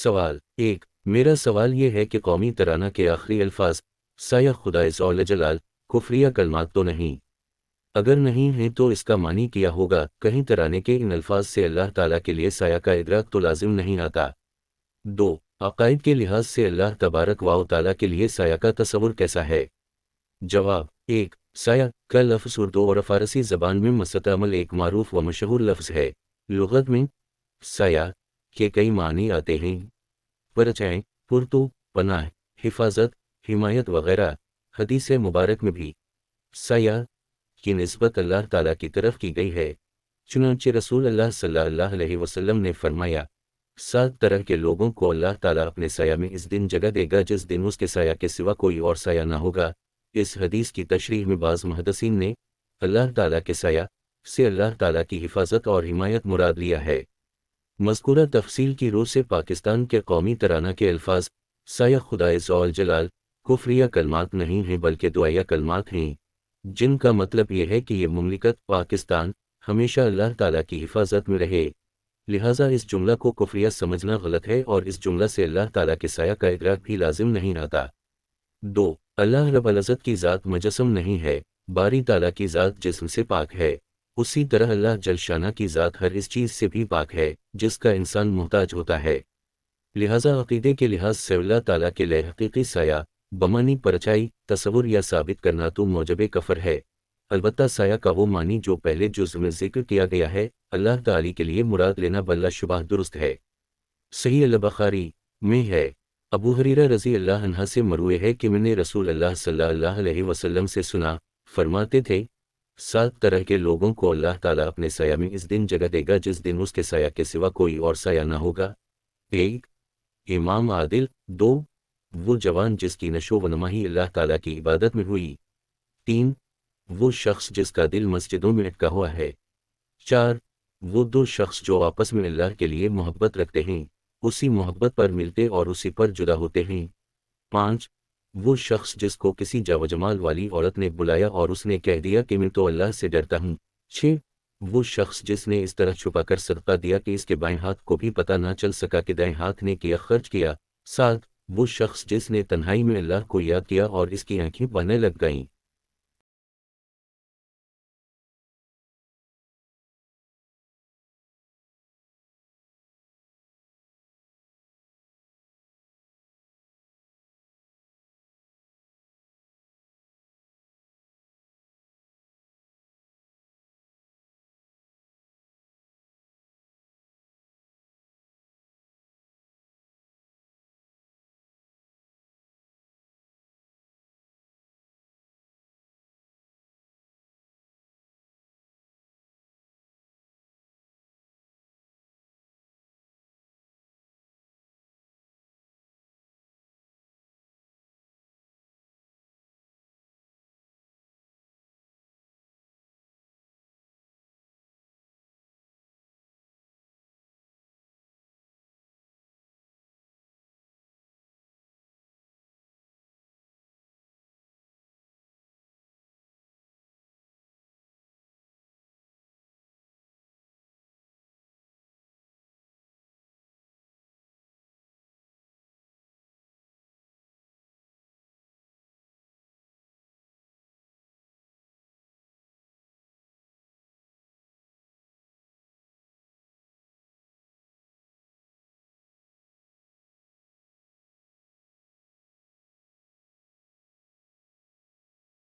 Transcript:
سوال 1۔ میرا سوال یہ ہے کہ قومی ترانہ کے آخری الفاظ سایہ خدا ذوال جلال کفریہ کلمات تو نہیں؟ اگر نہیں ہیں تو اس کا معنی کیا ہوگا؟ کہیں ترانے کے ان الفاظ سے اللہ تعالیٰ کے لیے سایہ کا ادراک تو لازم نہیں آتا۔ 2۔ عقائد کے لحاظ سے اللہ تبارک و تعالیٰ کے لیے سایہ کا تصور کیسا ہے؟ جواب 1۔ سایہ کا لفظ اردو اور فارسی زبان میں مستعمل ایک معروف و مشہور لفظ ہے۔ لغت میں سایہ کے کئی معنی آتے ہیں: پرچھائیں، پرتو، پناہ، حفاظت، حمایت وغیرہ۔ حدیث مبارک میں بھی سایہ کی نسبت اللہ تعالیٰ کی طرف کی گئی ہے۔ چنانچہ رسول اللہ صلی اللہ علیہ وسلم نے فرمایا، 7 طرح کے لوگوں کو اللہ تعالیٰ اپنے سایہ میں اس دن جگہ دے گا جس دن اس کے سایہ کے سوا کوئی اور سایہ نہ ہوگا۔ اس حدیث کی تشریح میں بعض محدثین نے اللہ تعالیٰ کے سایہ سے اللہ تعالیٰ کی حفاظت اور حمایت مراد لیا ہے۔ مذکورہ تفصیل کی روح سے پاکستان کے قومی ترانہ کے الفاظ سایہ خدا ذوال جلال کفریہ کلمات نہیں ہیں بلکہ دعائیہ کلمات ہیں، جن کا مطلب یہ ہے کہ یہ مملکت پاکستان ہمیشہ اللہ تعالیٰ کی حفاظت میں رہے۔ لہٰذا اس جملہ کو کفریہ سمجھنا غلط ہے اور اس جملہ سے اللہ تعالیٰ کے سایہ کا ادراک بھی لازم نہیں آتا۔ 2۔ اللہ رب العزت کی ذات مجسم نہیں ہے، باری تعالیٰ کی ذات جسم سے پاک ہے۔ اسی طرح اللہ جل شانہ کی ذات ہر اس چیز سے بھی پاک ہے جس کا انسان محتاج ہوتا ہے۔ لہٰذا عقیدے کے لحاظ سے اللہ تعالیٰ کے لیے حقیقی سایہ بمانی پرچائی تصور یا ثابت کرنا تو موجب کفر ہے۔ البتہ سایہ کا وہ معنی جو پہلے جزء میں ذکر کیا گیا ہے اللہ تعالی کے لیے مراد لینا بلا شبہ درست ہے۔ صحیح البخاری میں ہے، ابو ہریرہ رضی اللہ عنہ سے مروی ہے کہ میں نے رسول اللہ صلی اللہ علیہ وسلم سے سنا، فرماتے تھے، 7 طرح کے لوگوں کو اللہ تعالیٰ اپنے سایہ میں اس دن جگہ دے گا جس دن اس کے سایہ کے سوا کوئی اور سایہ نہ ہوگا۔ 1۔ امام عادل۔ 2۔ وہ جوان جس کی نشو و نما ہی اللہ تعالیٰ کی عبادت میں ہوئی۔ 3۔ وہ شخص جس کا دل مسجدوں میں اٹکا ہوا ہے۔ 4۔ وہ 2 شخص جو آپس میں اللہ کے لیے محبت رکھتے ہیں، اسی محبت پر ملتے اور اسی پر جدا ہوتے ہیں۔ 5۔ وہ شخص جس کو کسی جا و جمال والی عورت نے بلایا اور اس نے کہہ دیا کہ میں تو اللہ سے ڈرتا ہوں۔ 6۔ وہ شخص جس نے اس طرح چھپا کر صدقہ دیا کہ اس کے بائیں ہاتھ کو بھی پتہ نہ چل سکا کہ دائیں ہاتھ نے کیا خرچ کیا۔ 7۔ وہ شخص جس نے تنہائی میں اللہ کو یاد کیا اور اس کی آنکھیں بہنے لگ گئیں۔